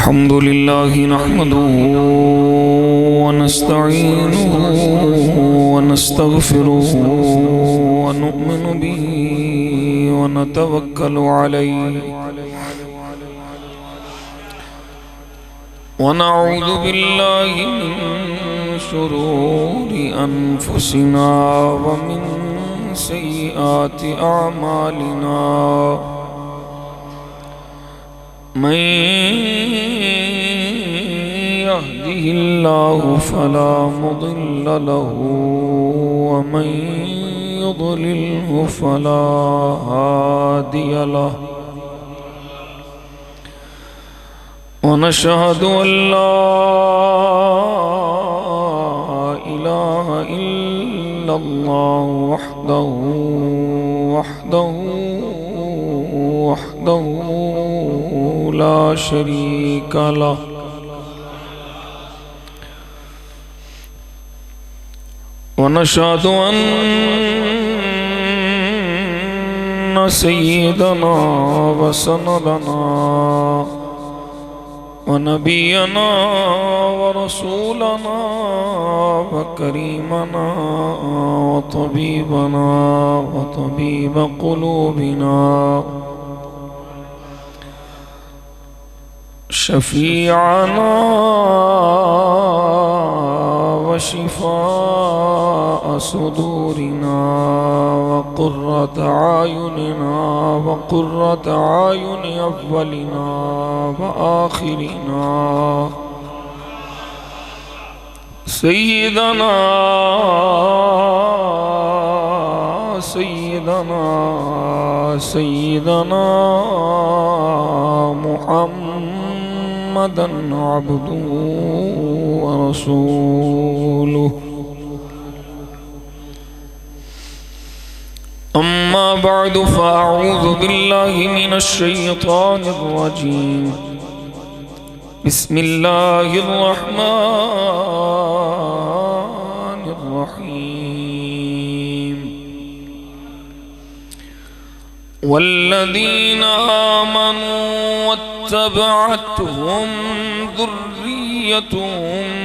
अल्हम्दुलिल्लाहि नहमदुहु व नस्तईनुहु व नस्तगफिरुहु व नु'मिनु बिही व नतवक्कलु अलैहि व नऊज़ु बिल्लाहि मिन शुरूरि अनफुसिना व मिन सय्यिआति अअमालिना मन यहदिहिल्लाहु फला मुदिल्ल लहु व मन युद्लिल्हु फला हादिय लहु व नशहदु अल्ला इलाहा इल्लल्लाहु वहदहु ला शरीक लह व नशहदु अन्न सय्यदना व सनदना व नबियना व रसूलना व करीमना व तबीब क़ुलूबिना शफीअना व शिफाअ सुदूरिना व क़ुर्रत आयुनिना व क़ुर्रत आयुनि अव्वलिना व आखिरिना सय्यदना मुहम्मदन अब्दुहु व रसूलुहु अम्मा बअदु फ़अऊज़ु बिल्लाहि मिनश शैतानिर रजीम बिस्मिल्लाहिर रहमानिर रहीम वल्लज़ीना आमनू वत्तबअतहुम ज़ुर्रिय्यतुहुम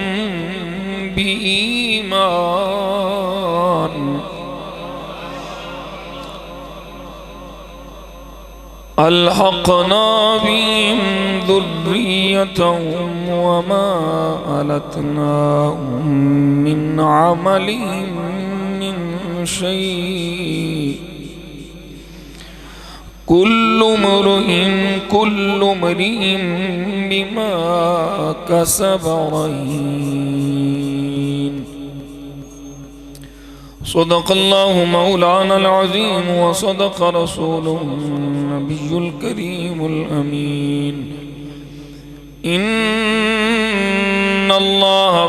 बिईमान अल्हक़ना बिहिम ज़ुर्रिय्यतहुम वमा अलतनाहुम मिन अमलिहिम मिन शै' कुल्लु मरिइम बिमा कसब रहीन सदक़ल्लाहु मौलानल अज़ीम व सदक़ रसूलुहुन नबियुल करीमुल अमीन इन्नल्लाह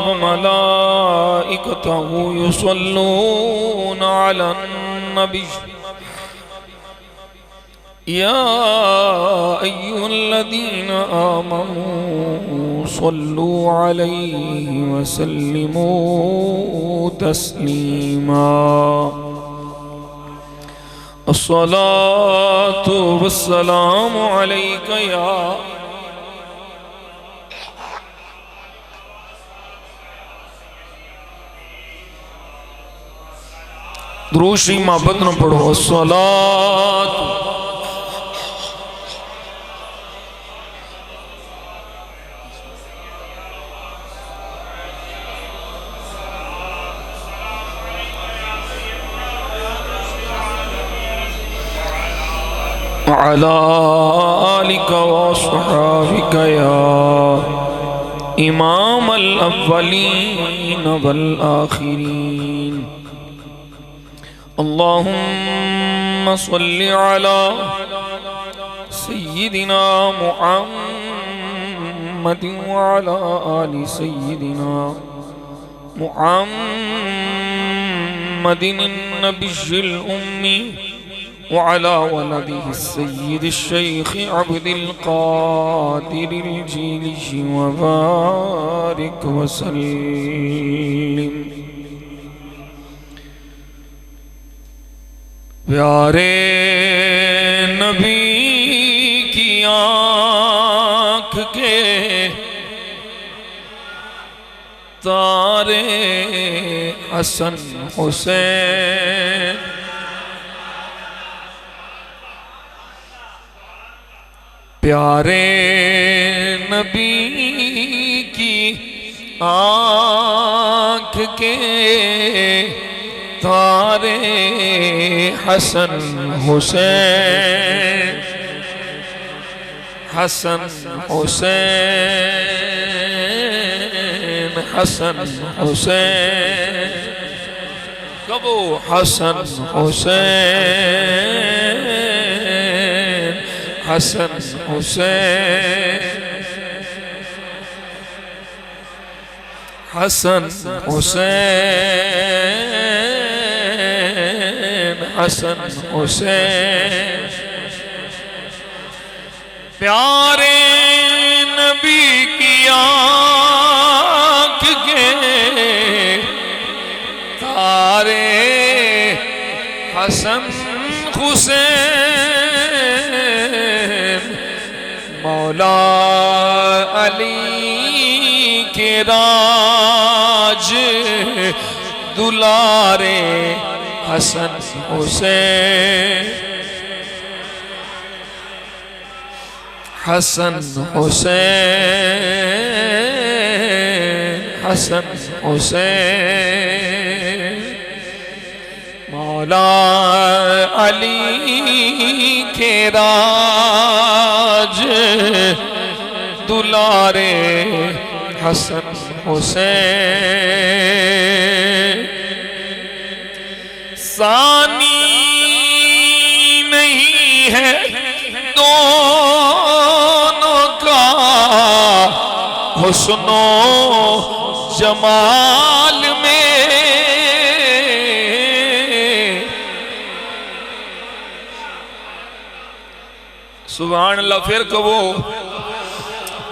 व मलाइकतहु युसल्लूना अलन नबी या अय्युहल्लज़ीना आमनू सल्लू अलैहि व सल्लिमू तस्लीमा अस्सलातु वस्सलामु अलैका या द्रूशी मोहब्बत न पढ़ो अस्सलातु अला आलिका व अस्हाबिका या इमाम अल अव्वलीन वल आखिरीन अल्लाहुम्मा सल्लि अला सय्यिदिना मुहम्मदिन व अला आलि सय्यिदिना मुहम्मदिन नबिय्यिल उम्मी वअला वलदिहि सय्यिदि शेख अब्दुल कादिर जीली व बारिक वसल्लिम। प्यारे नबी की आँख के तारे हसन हुसैन। प्यारे नबी की आँख के तारे हसन हुसैन, हसन हुसैन, हसन हुसैन, कबो हसन हुसैन, हसन हुसैन, हसन हुसैन, हसन हुसैन। प्यारे नबी की आँख के तारे हसन हुसैन, मौला अली के राज दुलारे हसन हुसैन, हसन हुसैन, हसन हुसैन, मौला अली के राज दुलारे हसन हुसैन। सानी नहीं है दोनों का हुस्नो जमाल में, सुभान अल्लाह। फिर कहो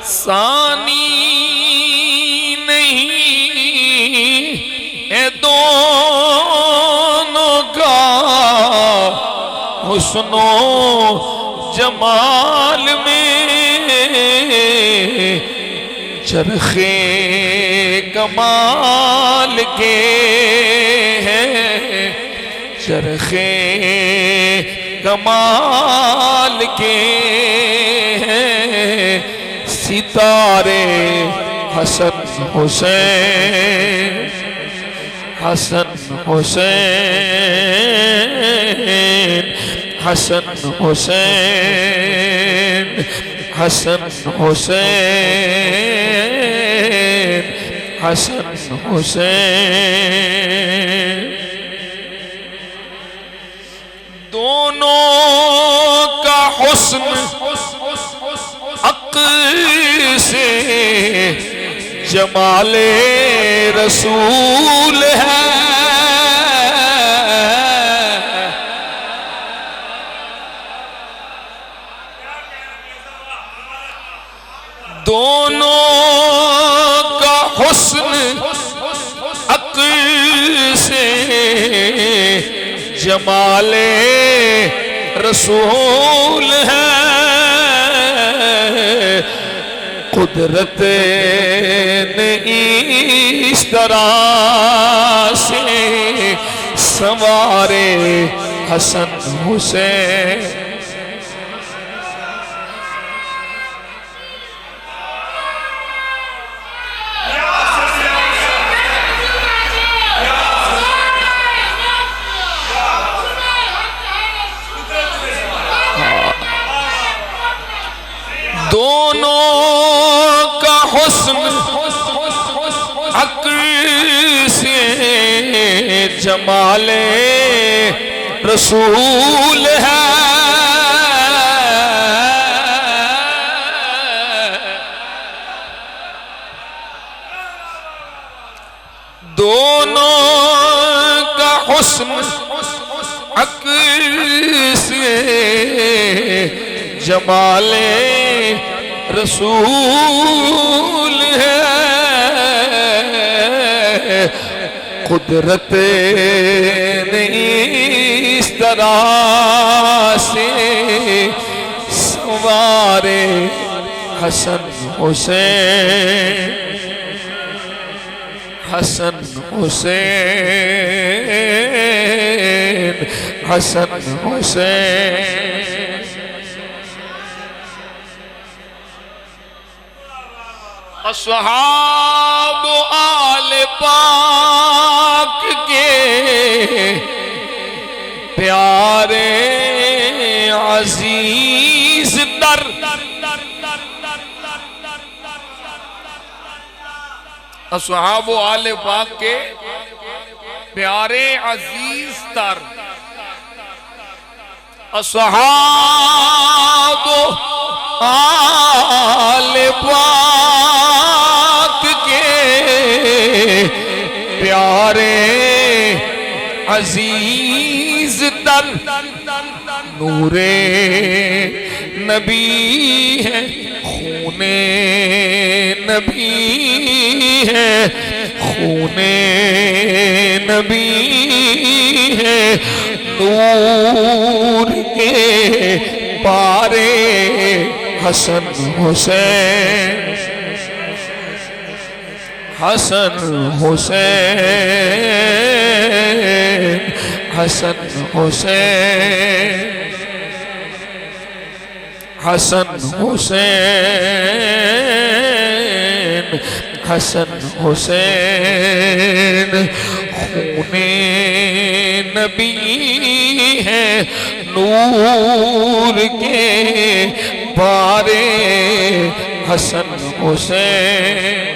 सानी नहीं है दोनों का हुस्नो जमाल में, चरखे कमाल के हैं, चरखे कमाल के हैं, सितारे हसन हुसैन, हसन हुसैन, हसन हुसैन, हसन हुसैन, हसन हुसैन। दोनों का हुस्न अक्ल से जमाले रसूल है, दोनों का हुस्न अक्ल से जमाले रसूल है, कुदरत ने इस तरह से संवारे हसन हुसैन। दोनों का हुस्न अक्ल से जमाले रसूल है, दोनों का हुस्न अक्ल से जमाले रसूल है, कुदरत ने इस तरह से संवारे हसन हुसैन हसन हुसैन हसन हुसैन। अस्हाब आले पाक के प्यारे अजीज दर, अस्हाब आले पाक के प्यारे अजीज तर, अस्हाब आले पाक के प्यारे अजीज तर, नूरे नबी है खूने नबी है, खूने नबी है, नूर के पारे हसन हुसैन हसन हुसैन हसन हुसैन हसन हुसैन हसन हुसैन, खूने नबी है नूर के बारे हसन हुसैन।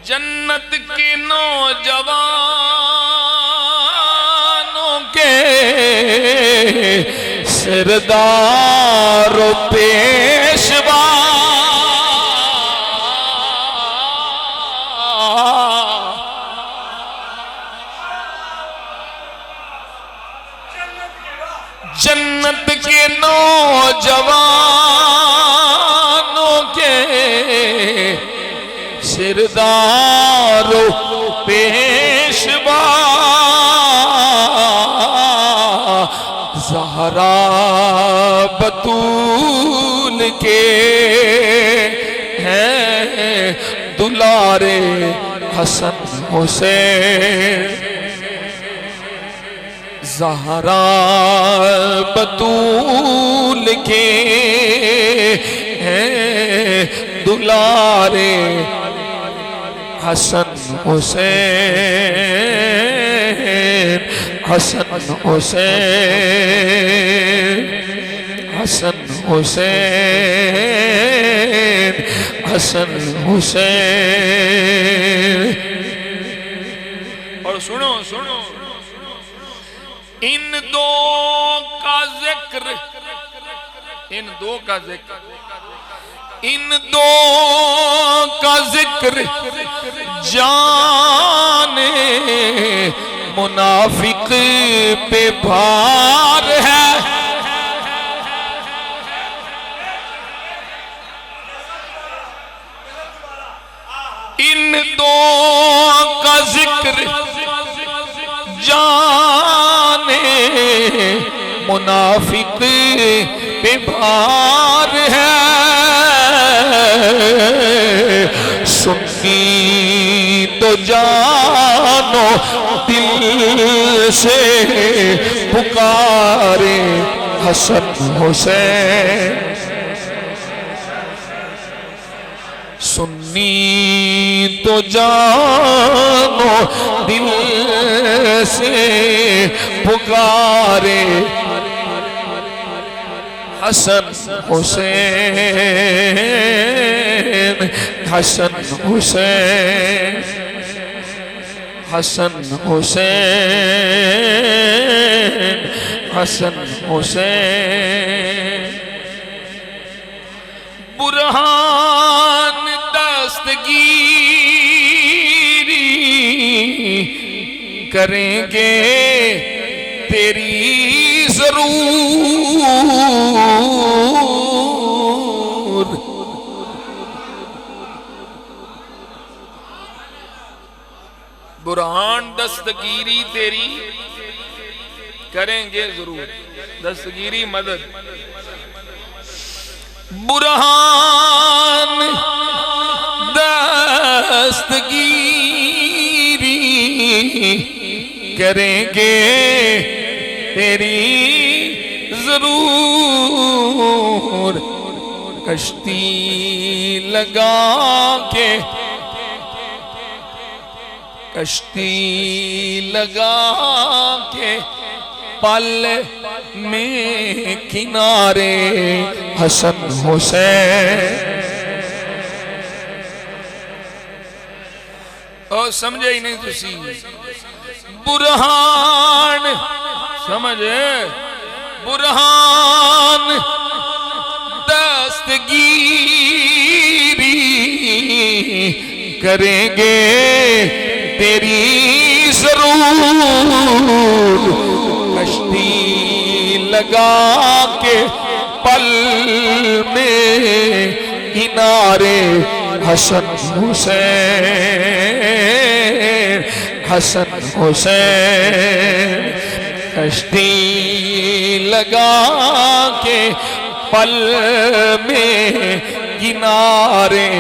जन्नत के नौजवानों के सरदारो पेशवा, जन्नत के नौजवानों के सरदारो पेशवा, ज़हरा बतूल के हैं दुलारे हसन हुसैन, ज़हरा बतूल के हैं दुलारे हसन हुसैन हसन हुसैन हसन हुसैन हसन हुसैन। और सुनो सुनो, इन दो का जिक्र, इन दो का जिक्र, इन दो का जिक्र जाने मुनाफिक पे भार है, इन दो का जिक्र जाने मुनाफिक पे भार है, सुन्नी तो जानो दिल से पुकारे हसन हुसैन, सुन्नी तो जानो दिल से पुकारे हसन हुसैन हसन हुसैन हसन हुसैन हसन हुसैन। बुरहान दस्तगीरी करेंगे तेरी जरूर, बुरहान दस्तगीरी तेरी करेंगे जरूर, दस्तगीरी मदद बुरहान दस्तगीरी करेंगे तेरी जरूर, कश्ती लगा के, कश्ती लगा के पल में किनारे हसन हुसैन। और समझे ही नहीं तुसी, बुरहान समझे, बुरहान दस्तगीरी करेंगे तेरी जरूर, कश्ती लगा के पल में किनारे हसन हुसैन, हसन हुसैन। कश्ती लगा के पल में किनारे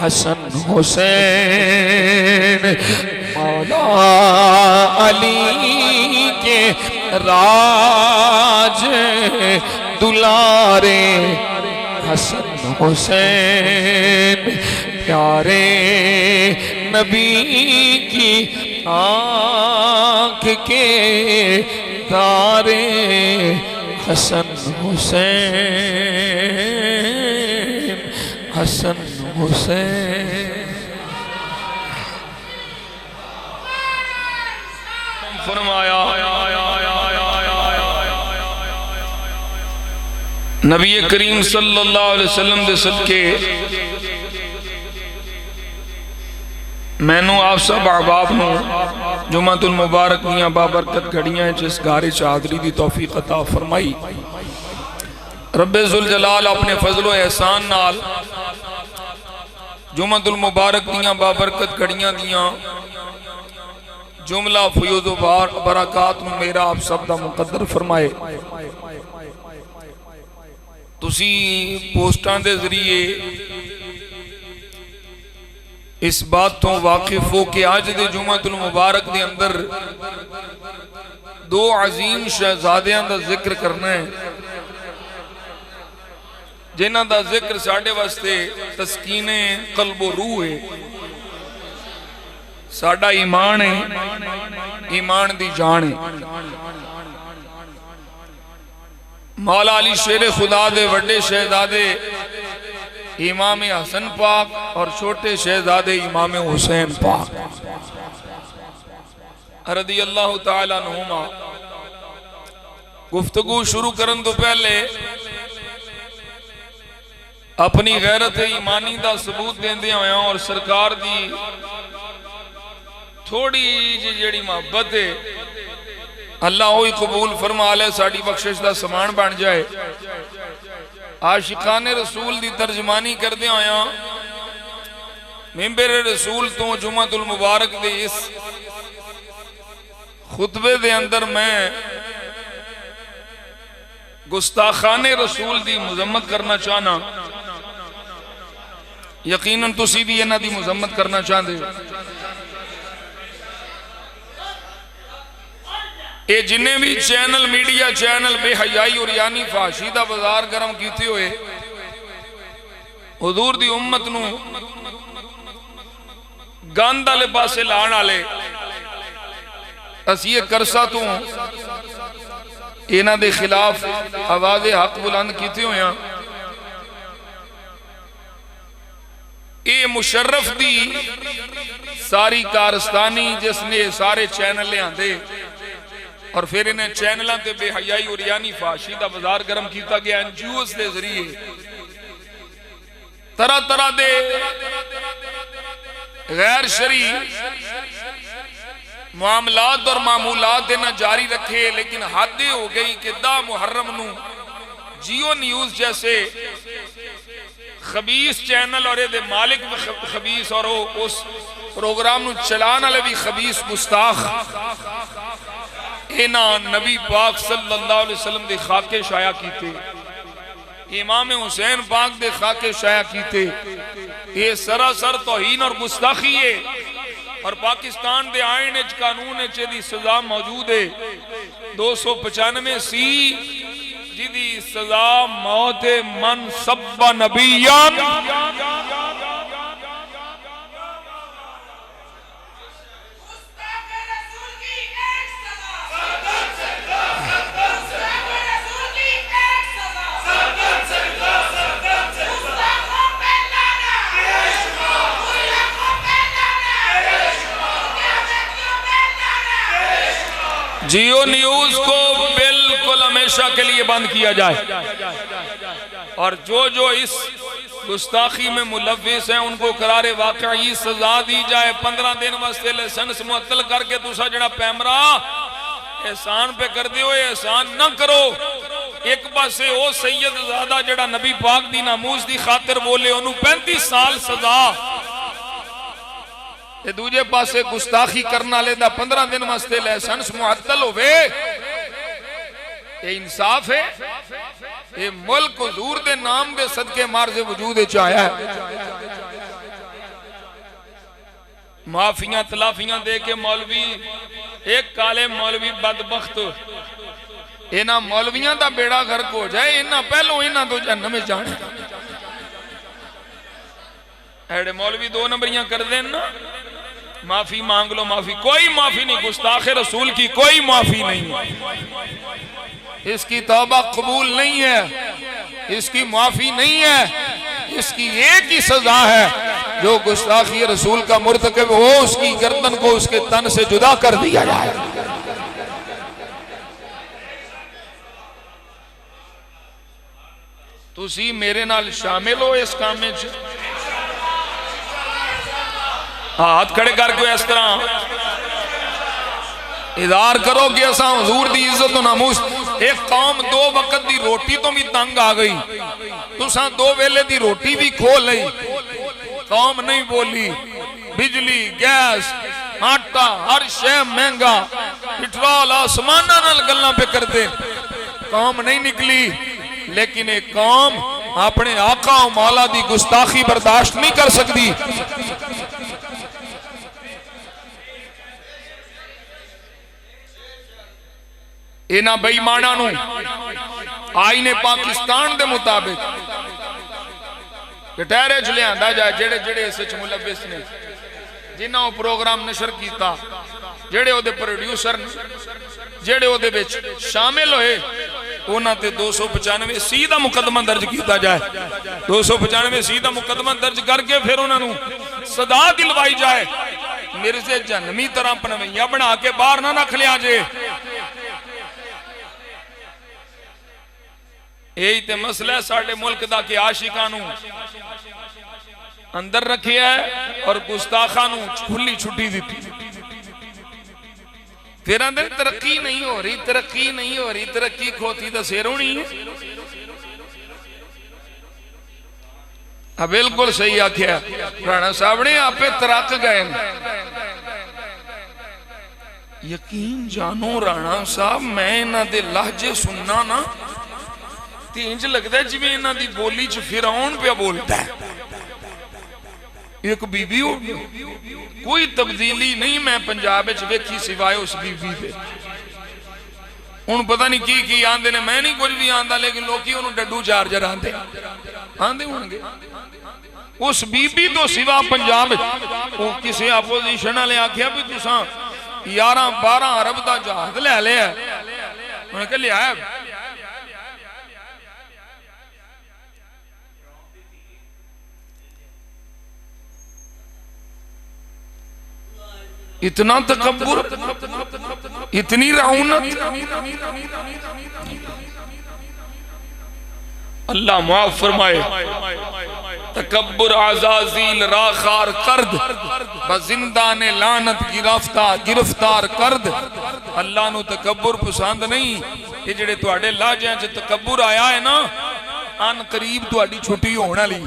हसन हुसैन। मौला अली के राज दुलारे हसन हुसैन, प्यारे नबी की आँख के तारे हसन हुसैन, हसन हुसैन। फरमाया नबी करीम सल्लल्लाहु अलैहि वसल्लम दे सदके मैनू आप सब अहबाब नू जुमातुल मुबारक दियां बाबरकत घड़ियां जिस गारे चादरी दी तौफीक अता फरमाई। रब्बे जुल जलाल अपने फजलो एहसान नाल जुमातुल मुबारक दियां बाबरकत घड़ियां दियां जुमला फयूज़ बरकात नू मेरा आप सब दा मुकद्दर फरमाए। तुसी पोस्टां दे जरिए इस बात तो वाकिफ हो कि आज दे जुमातुल मुबारक दे अंदर दो अजीम शहजादियां दा जिक्र करना है, जिन्हां दा जिक्र साडे वास्ते तस्कीने कल्बो रूह है। साडा ईमान है, ईमान दी जान है। मौला अली शेर खुदा दे वड्डे शहजादे इमाम हसन पाक और छोटे शहजादे इमाम हुसैन पाक रज़ी अल्लाह तआला अन्हुमा। गुफ्तगू शुरू करन तो पहले अपनी गैरत ईमानी का सबूत देंदे होया और सरकार दी थोड़ी जी जेड़ी मोहब्बत है अल्लाह वही कबूल फरमा ले, साड़ी बख्शिश का समान बन जाए। आशिकाने रसूल दी तर्जमानी करदे होया मिंबर रसूल तो जुमातुल मुबारक दे इस खुतबे दे अंदर मैं गुस्ताखाने रसूल दी मुजम्मत करना चाहना। यकीनन तुसी भी इन्हां दी मुजम्मत करना चाहते हो। ये जिन्हें भी चैनल मीडिया चैनल बेहयाई और यानी फाशी दा बाजार गर्म कीते हुए हुजूर दी उम्मत नू गंद वाले पासे लाण वाले असी ये करसा तू इन्हां दे खिलाफ आवाज़ हक बुलंद कीते हुए हैं। ये मुशर्रफ दी सारी कारस्तानी जिसने सारे चैनल लियांदे और फिर इन्हें चैनलों से बेहयाई और यानी फाशी का बाजार गर्म किया गया। एनजीओस के जरिए तरह तरह के गैर शरी मामलात और मामूलात इन्हें जारी रखे, लेकिन हद हो गई कि 10 मुहर्रम नू जियो न्यूज जैसे खबीस चैनल और ये मालिक भी खबीस और उस प्रोग्राम नू चलाने वाले भी खबीस गुस्ताख इन्हां नबी पाक सल्लल्लाहु अलैहि वसल्लम दे खाके शाया कीते। इमाम हुसैन पाक दे खाके शाया कीते, ये सरासर तौहीन और गुस्ताखी है। और पाकिस्तान दे आइन च कानून च सजा मौजूद है 295 सी, जिदी सजा मौत मन सब्बा नबियन जियो न्यूज को बिल्कुल हमेशा के लिए बंद किया जाए, और जो जो इस गुस्ताखी में मुलविस हैं उनको करारे वाकई सजा दी जाए। 15 दिन वास्ते लाइसेंस मुअत्तल करके दूसरा जड़ा पैमरा एहसान पे कर दियो, एहसान न करो। एक पासे वो सैयद ज़ादा जड़ा नबी पाक दी नामूस दी खातिर बोले उन्होंने 35 साल सजा, ते दूजे पासे गुस्ताखी करने वाले दा 15 दिन वास्ते लाइसेंस मुअत्तल होवे। ये इंसाफ है? ये मुल्क हुजूर दे नाम दे सदके मार्ज़े वजूद विच आया है। माफियां तलाफियां दे के मौलवी, एक काले मौलवी बदबख्त, इन्हां मौलवियां दा बेड़ा गर्क हो जाए, इन्हां पहलों इन्हां तो जहन्नम में जाने। ऐडे मौलवी 2 नंबरियां कर देन ना, माफी मांग लो, माफी कोई माफी नहीं, गुस्ताखे रसूल की कोई माफी नहीं, इसकी तौबा कबूल नहीं है, इसकी माफी नहीं है, इसकी एक ही सजा है, जो गुस्ताखी रसूल का मुर्तकब हो उसकी गर्दन को उसके तन से जुदा कर दिया जाए। तुसी मेरे नाल शामिल हो इस काम में, हाथ खड़े करके इस तरह इदार करो कि असा हुजूर दी इज्जत और नामूस। एक कौम 2 वक्त दी रोटी तो भी तंग आ गई, तुसा 2 वेले दी रोटी भी खो लई, कौम नहीं बोली। बिजली, गैस, आटा, हर शय महंगा, पेट्रोल आसमान नाल गल्लां पे करते, कौम नहीं निकली। लेकिन एक कौम अपने आका और मौला दी गुस्ताखी बर्दाश्त नहीं कर सकती। इन्हां बेईमानां नूं आईने पाकिस्तान दे मुताबिक कटहरे च लियांदा जाए, जेड़े जेड़े इस च मुलविस ने, जिन्हां वो प्रोग्राम नशर कीता, जेड़े ओदे प्रोड्यूसर ने, जेड़े ओदे विच शामिल होए, उन्हां ते 295 सी दा मुकदमा दर्ज किया जाए। 295 सी दा मुकदमा दर्ज करके फिर उन्हां नूं सदा दिलवाई जाए। मिर्जे जहन्नमी तरह पनवैया बना के बाहर ना रख लिया जे। यही ते मसला है साडे मुल्क दा कि आशिकां नूं अंदर रखिया है और गुस्ताखां नूं खुली छुट्टी दी। फिर अंदर तरक्की नहीं हो रही, तरक्की नहीं हो रही, तरक्की खोती तो सिर होनी है। बिल्कुल सही आख्या राणा साहब ने, आपे तरक गए। यकीन जानो राणा साहब, मैं इन्हां दे लहजे सुनना ना ते इंज लगदा है जिवें इन्हां दी बोली च फिरौन पे बोलता है। एक बीबी हो, कोई तब्दीली नहीं मैं पंजाब विच वेखी सिवाय उस बीबी दे। हुण पता नहीं की आंदे ने, मैं नहीं कुछ भी आंदा, लेकिन लोकी उन्होंने डड्डू चार्जर आंदे होंगे। उस बीबी तो सिवा पंजाब किसी अपोजिशन वाले आख्या भी तुसां 11-12 अरब का जहाज लै लिया। उन्हें कहा लिया इतना तकब्बुर, इतनी रऊनत। अल्लाह माफ फरमाए। तकब्बुर आज़ाज़ील राखार कर्द, बजिंदा ने लानत गिरफ्तार कर्द। अल्लाह नू तकब्बुर पसंद नहीं। ये जेड़े तुहाडे लाजियां च तकब्बुर आया है ना, अन करीब तुहाडी छुट्टी होने वाली।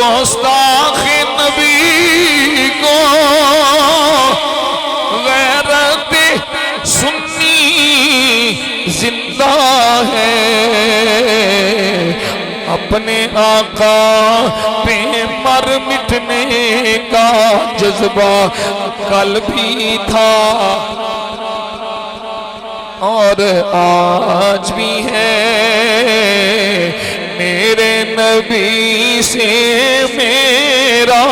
गुस्ताख नबी को गैरत सुन्नी जिंदा है, अपने आका पे मर मिटने का जज्बा कल भी था और आज भी है। मेरे नबी से मेरा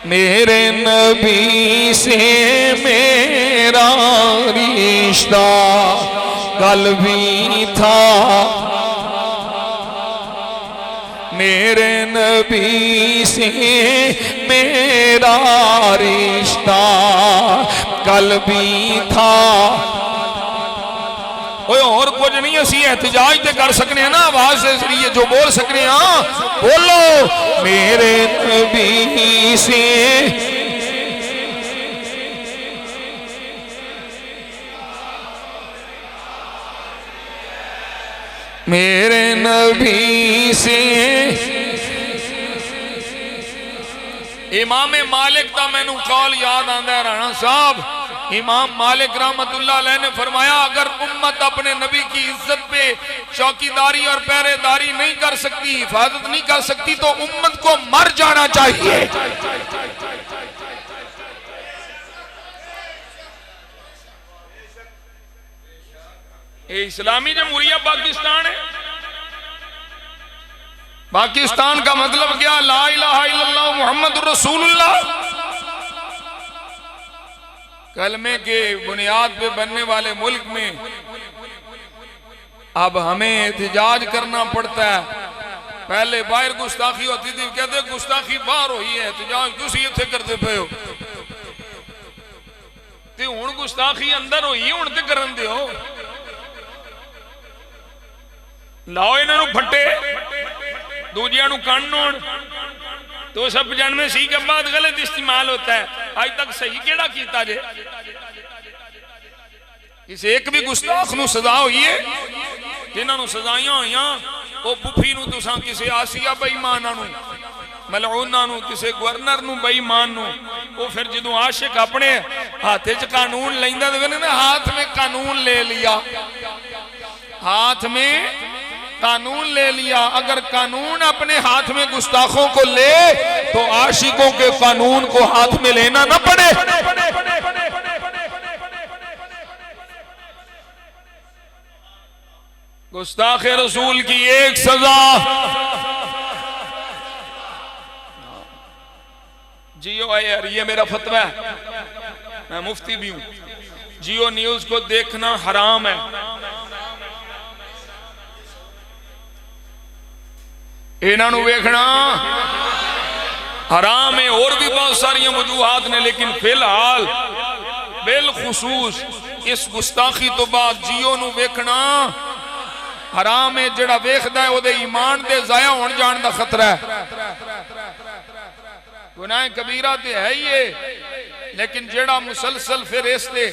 मेरे नबी से मेरा रिश्ता कल भी था, मेरे नबी से मेरा रिश्ता कल भी था। और कुछ नहीं असी एहतजाज ते कर सकने हैं ना, आवाज से जरिए जो बोल सकने हैं बोलो। मेरे नबी से मेरे नबी से इमाम मालिक का मैनू कौल याद आंदा है राणा साहब। इमाम मालिक रहमतुल्लाह अलैह ने फरमाया अगर उम्मत अपने नबी की इज्जत पे चौकीदारी और पहरेदारी नहीं कर सकती, हिफाजत नहीं कर सकती तो उम्मत को मर जाना चाहिए। ये इस्लामी जमहूरिया पाकिस्तान है। पाकिस्तान का मतलब क्या? ला इलाहा इल्लल्लाह मुहम्मदुर रसूलुल्लाह कलमे के बुनियाद पे बनने वाले मुल्क में अब हमें एहतजाज करना पड़ता है। पहले बाहर गुस्ताखी होती थी, कहते गुस्ताखी बाहर हुई है, एहतजाज तुसी इत्थे करते पे हो। ते हुण गुस्ताखी अंदर हुई, हुण ते करन दिओ। लाओ इन्हां नूं फट्टे, दूजियां नूं कन्न होण। 295 के बाद गलत इस्तेमाल होता है, आज तक सही केड़ा कीता जे? इस एक भी गुस्ताख नूं सजा हुई है? जिन्हां नूं सजाइयां होइयां ओ बुफी नूं तुसां किसी आसिया बेईमाना नूं, मलऊना नूं, किसी गवर्नर नूं बेईमान नूं, वो फिर जदों आशिक अपने हाथ च कानून लैंदा ते कहंदे हाथ में कानून ले लिया, हाथ में कानून ले लिया। अगर कानून अपने हाथ में गुस्ताखों को ले तो आशिकों के कानून को हाथ में लेना न पड़े। गुस्ताख रसूल की एक सजा जियो यार, ये मेरा फतवा है, मैं मुफ्ती भी हूं। जियो न्यूज को देखना हराम है, इन्हां नूं वेखना हराम है। और भी बहुत सारी वजूहात ने, लेकिन फिलहाल बिलखुसूस इस गुस्ताखी तो बाद जियो नूं वेखना हराम है। जिहड़ा वेखदा है ओदे ईमान दे ज़ाया होण जाण दा खतरा है। गुनाह कबीरा ते है ही है, लेकिन जिहड़ा मुसलसल फिर इस ते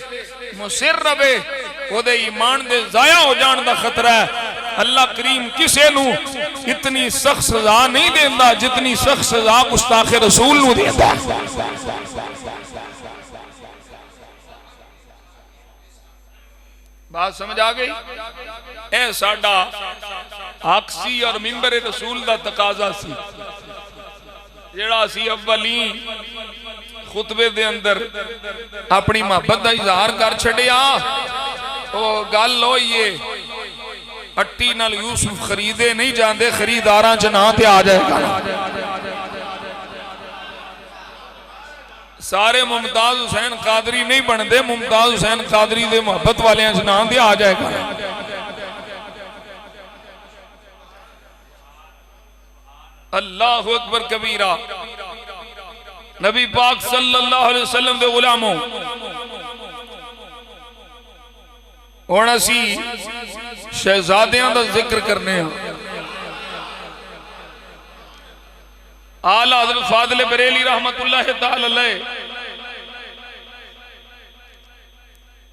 मुसिर रवे ओदे ईमान दे ज़ाया हो जाण दा खतरा है। अल्लाह करीम किसे नू इतनी सख्त सजा नहीं देंदा जितनी सख्त सजा गुस्ताख रसूल नू देंदा। बात समझ आ गई? ए साडा हक सी और मिंबर रसूल दा तकाजा सी, जेड़ा असी अव्वली खुतबे दे अंदर अपनी मोहब्बत दा इजहार कर छड़िया। ओ गल होइए अट्टी नाल यूसुफ खरीदे नहीं जाते, खरीदारां च ना ते आ जाएगा। सारे मुमताज हुसैन कादरी नहीं बनते, मुमताज हुसैन कादरी दे मोहब्बत वाले च ना ते आ जाएगा। अल्लाहु अकबर कबीरा। नबी पाक सल्लल्लाहु अलैहि वसल्लम दे गुलामों, हुण असी शहजादियां दा जिक्र करने हैं। आला हज़रत फाज़िल बरेली रहमतुल्लाह ताला अलैह,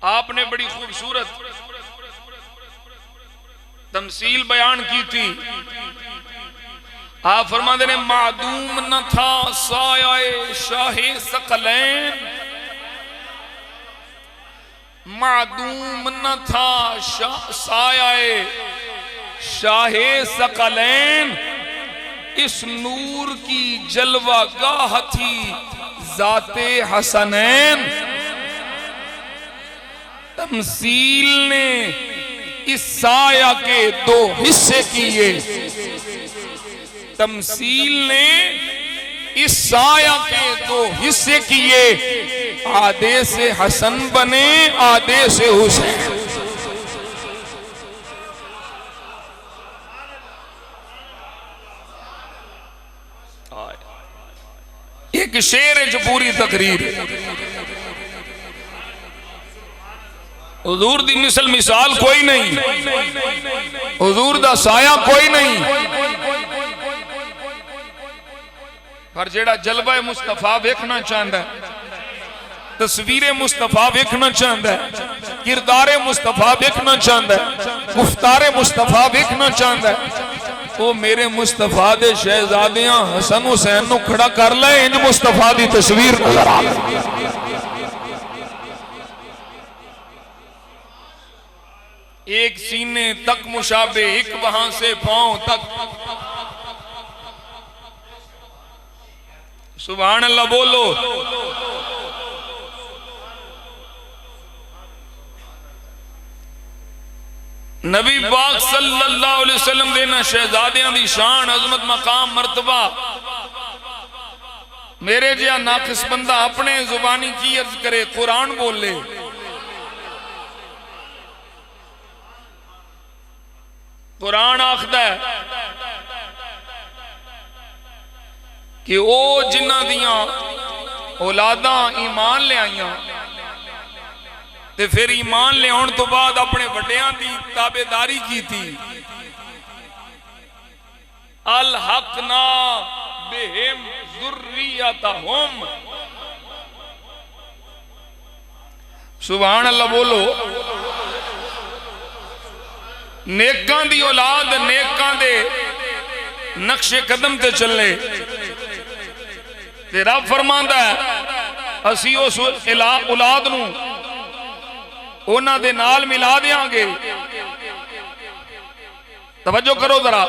आपने बड़ी खूबसूरत तमसील बयान की थी। आप फरमाते ने मादूम न था साये शाहे सकलैन, मादूम न था साये शाहे सकलैन, इस नूर की जलवा गाह थी जाते हसनैन। तमसील ने इस साया के दो हिस्से किए, तमसील ने इस साया के दो हिस्से किए, आधे से हसन बने आधे से हुसैन। एक शेर है जो पूरी तकरीर है। हुजूर दी मिसल मिसाल कोई नहीं, हुजूर दा साया कोई नहीं, पर जेड़ा जलवा मुस्तफा वेखना चाहता है, तस्वीर मुस्तफा वेखना चाहता है, किरदार मुस्तफा वेखना चाहता है, गुफ्तार मुस्तफा वेखना चाहता है, वो मेरे मुस्तफा दे शहजादियां हसन हुसैन नु खड़ा कर ले, इन मुस्तफा दी तस्वीर नजर आ। एक सीने तक मुशाबे, एक वहां से पांव तक। सुभान अल्लाह बोलो। नबी पाक सल्लल्लाहु अलैहि वसल्लम देना शहजादियां दी शान, अजमत, मकाम, मर्तबा। मेरे जिहा नाकिस बंदा अपने जुबानी की अर्ज करे, कुरान बोले। कुरान आखदा है कि ओ जिन्हां दियां औलादां ईमान ले आईयां ते फिर ईमान ले आउण तो बाद अपने वड्डियां दी ताबेदारी की थी, अल हकना बिहिम ज़ुर्रियतहुम। सुभान अल्लाह बोलो। नेकां दी औलाद नेकां दे नक्शे कदम ते चले, ते रब फरमांदा है असी उस औलाद नू उन्हां दे नाल मिला देंगे। तवज्जो करो जरा।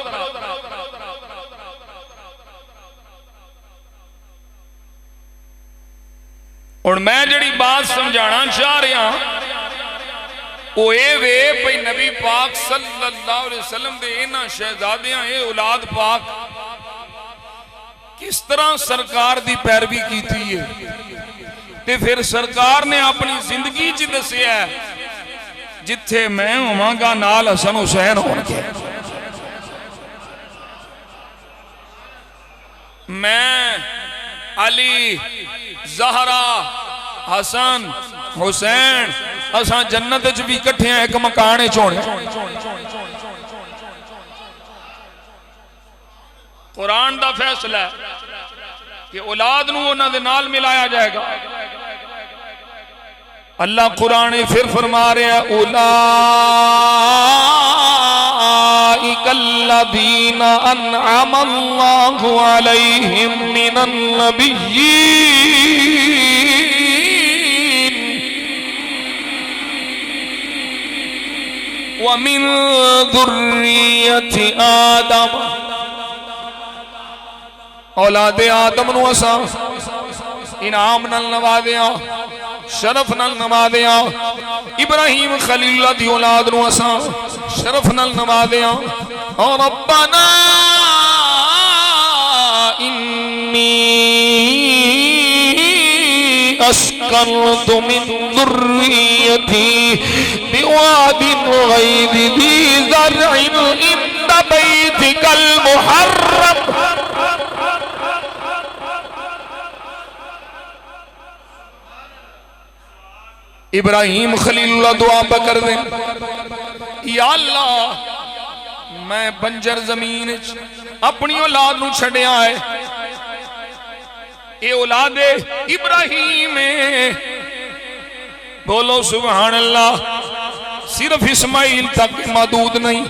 और मैं जड़ी बात समझाना चाह रहा वो ये वे भाई नबी पाक सल्लल्लाहु अलैहि वसल्लम दे इन्हां शहजादियां ये औलाद पाक किस तरह सरकार दी पैरवी की थी है। ते फिर सरकार ने अपनी जिंदगी च दसिया जिथे मैं होवांगा नाल हसन हुसैन होणगे, मैं अली ज़हरा हसन हुसैन असां जन्नत च भी इकट्ठे हैं, एक मकान च होणे। कुरान दा फैसला है कि औलाद नू उन्हां दे नाल मिलाया जाएगा। अल्लाह कुरान फिर फरमा रहा है उलाइकल्लज़ीना अनअमल्लाहु अलैहिम मिनन नबिय्यीन व मिन ज़ुर्रिय्यति आदम। औलादे आदम नू असां इनाम नाल नवाज़िया, शरफ नाल नवाज़िया। इब्राहीम खलील दी औलाद नू असां शरफ नाल नवाज़िया। और रब्बना इन्नी अस्कनतु मिन ज़ुर्रिय्यती बिवादिन गैरि ज़ी ज़रइन इंद बैतिकल मुहर्रम। इब्राहीम खलीलुल्लाह दुआ पर कर दे, या अल्लाह मैं बंजर जमीन अपनी औलाद नू छड़िया है, ये औलाद इब्राहीम है। बोलो सुभान अल्लाह। सिर्फ इस्माइल तक महदूद नहीं,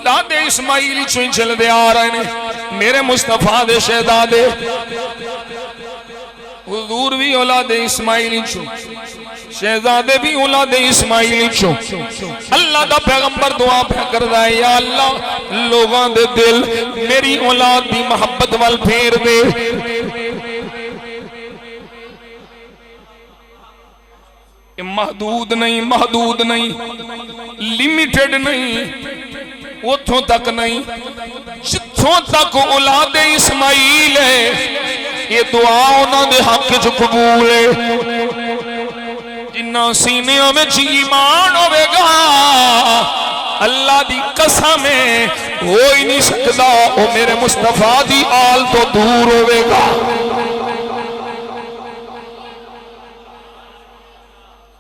औलादे इस्माइल चों ही चलते आ रहे ने। मेरे मुस्तफा दे शहजादे हुजूर भी औलादे इस्माइल चों, शहजादे भी औलादे इस्माइल चों। अल्लाह दा पैगंबर दुआ पे करदा है, या अल्लाह लोगां दे दिल मेरी औलाद दी मोहब्बत वाल फेर दे। महदूद नहीं, महदूद नहीं, लिमिटेड नहीं, उथों तक नहीं, जिथों तक औलादे इस्माइल है ये दुआ उन्होंने हक च कबूल है। जिन्ना सीनिया में ईमान होगा अल्लाह दी कसम है हो ही नहीं सकता वो मेरे मुस्तफा दी आल तो दूर होगा।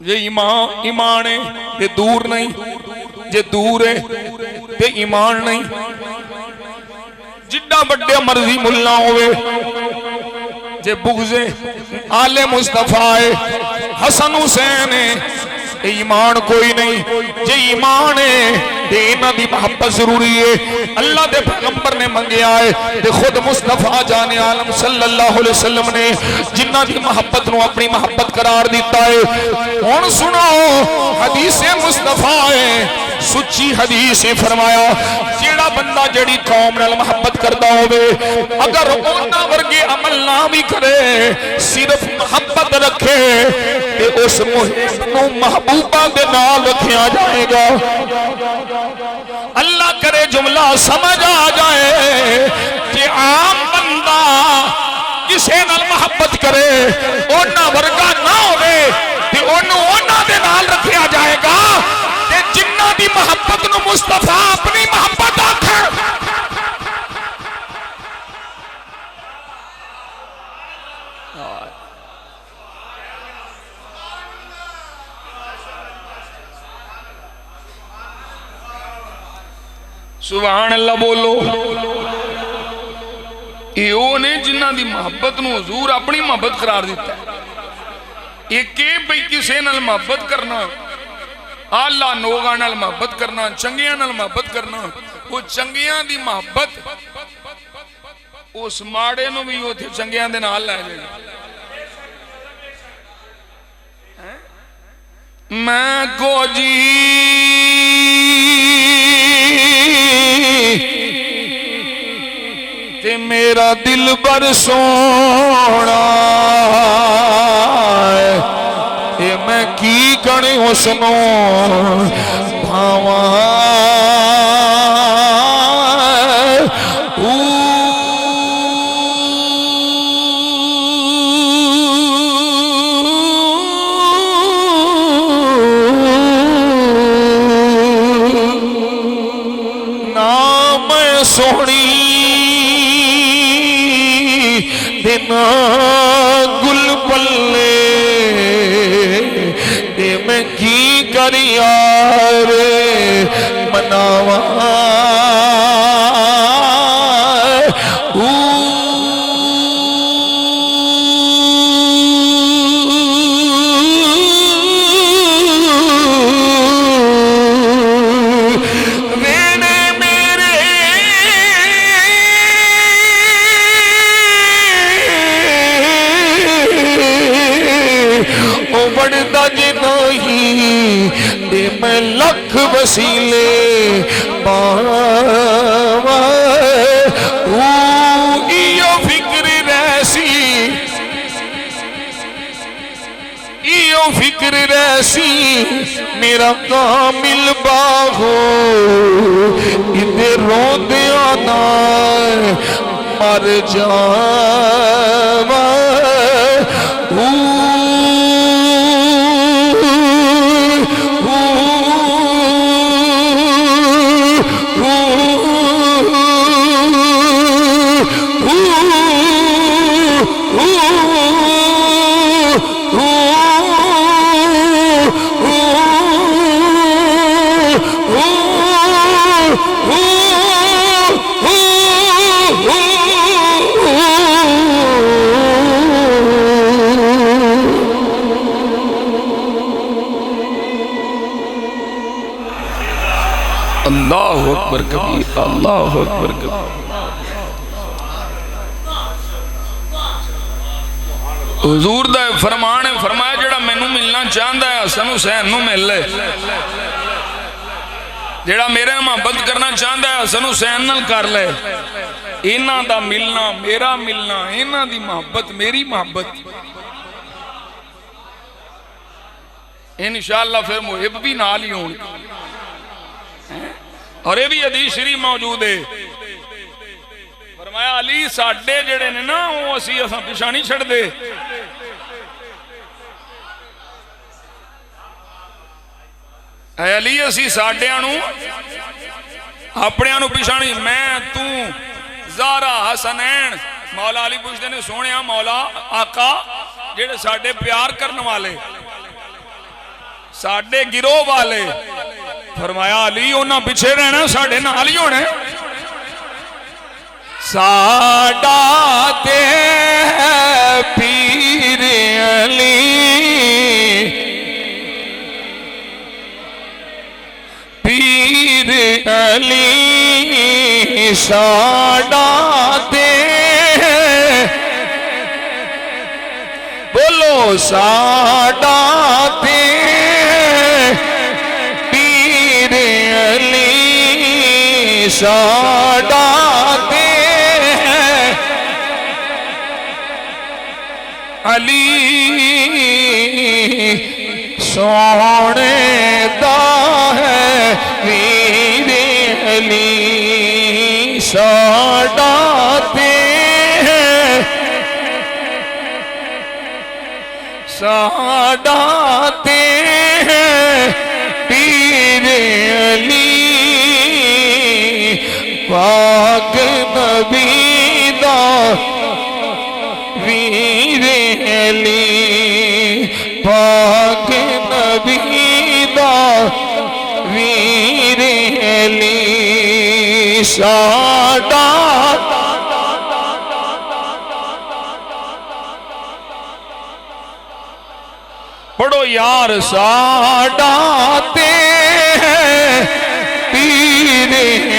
जे ईमान है ये दूर नहीं, जे दूर है ते ईमान नहीं। जिड्डा बड़े मर्जी मुल्ला होवे जे बुग़्ज़े आले मुस्तफा है हसन हुसैन है ईमान कोई नहीं। जे ईमान है ते इन्हां दी मोहब्बत जरूरी है। अल्लाह दे पैगंबर ने मंगया है ते खुद मुस्तफा जाने आलम सल्लल्लाहु अलैहि वसल्लम ने जिन्हां दी मोहब्बत नूं अपनी मोहब्बत करार दिता है। हुण सुनो हदीसे मुस्तफा है, सुची हदीस है, फरमाया जेड़ा बंदा जेड़ी कौम नाल मोहब्बत करदा होवे अगर उन्हां वर्गे अमल ना भी करे सिर्फ मोहब्बत रखे ते उस मुहिब नूं महबूबा दे नाल रखिया जाएगा। अल्लाह करे जुमला समझ आ जाए। जे आम बंदा किसे नाल मोहब्बत करे उन्हां वर्गा ना होवे ते ओनू उन्हां दे नाल रखिया जाएगा ते जिन्हां दी मोहब्बत नूं मुस्तफा अपनी मोहब्बत आखे। सुभान अल्लाह बोलो। यो ने जिन्हां दी मोहब्बत नूं हुजूर अपनी मोहब्बत करार दिता है। एक भाई किसे नाल मोहब्बत करना, आला लोगां नाल मोहब्बत करना, चंगियां नाल मोहब्बत करना, वो चंगियां दी मोहब्बत उस माड़े नूं भी उथे चंगियां दे नाल लै जाए। मैं को जी ते मेरा दिल बर सोना ये मैं की कणी उसनो भावा ना मैं सोहनी बिना गुल पल्ले मैं की कर यार मनावा मैं लख वसीले पावा इयो फिक्र रहसी, इयो फिक्र रहसी मेरा कामिल बाहो इधर रोंदिया ना मर जावा। अल्लाह अल्लाह अकबर कबीर, अल्लाह अकबर कबीर। हुजूर दा फरमान है, फरमाया जेड़ा मैनू मिलना चाहता है हसन हुसैन नू मिल ले, जेड़ा मेरे मोहब्बत करना चाहता है हसन हुसैन नाल कर ले। इन्हां दा मिलना मेरा मिलना, इन्हां दी मोहब्बत मेरी मोहब्बत, इंशाअल्लाह फिर मुहिब भी नाल ही होंगे। और ये भी हदीस शरीफ मौजूद है, फरमाया अली साडे जेड़े ने ना वो असां पिछा नहीं छड्डदे। अली असी साडियां नूं अपनियां नूं पिछा नहीं, मैं तू ज़ारा हसनैन। मौला अली पुछदे ने सोहणिया मौला आका जेड़े साडे प्यार करने वाले साडे गिरोह वाले, फरमाया अली उन्हां पिछे रहना, साडे नाल ही होना। साडा ते पीर अली, पीर अली साडा ते, बोलो साडा ते पीर अली साडा ते, अली सोने दा है वीर अली साडा ते, साडा ते पीर अली पाक नबी दा वीर अली, पाक नबी दा वीर अली साडा। पढ़ो यार साडा ते पीर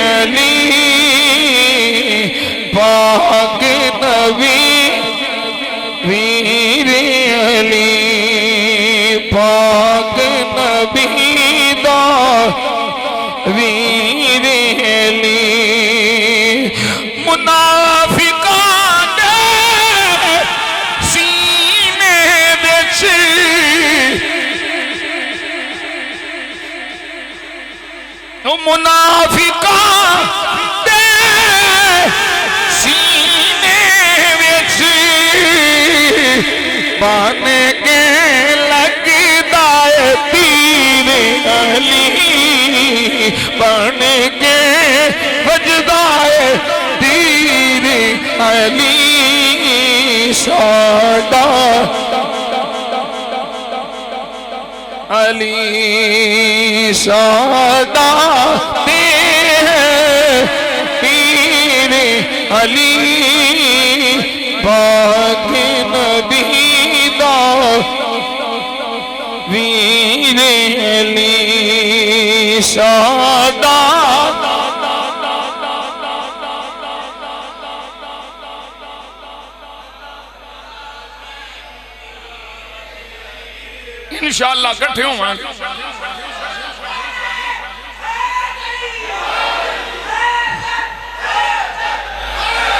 अली, पाक नबी वीर अली, पाक नबी दा वीर अली। मुनाफिकां दे सीने विच, मुनाफिकां दे सीने विच बन के लगदा है तीर अली, बन के बजदा है तीर अली साडा, अली साडा ते पीर अली, पाक नबी दा वीर अली साडा। इंशाअल्लाह इकट्ठे होवांगे।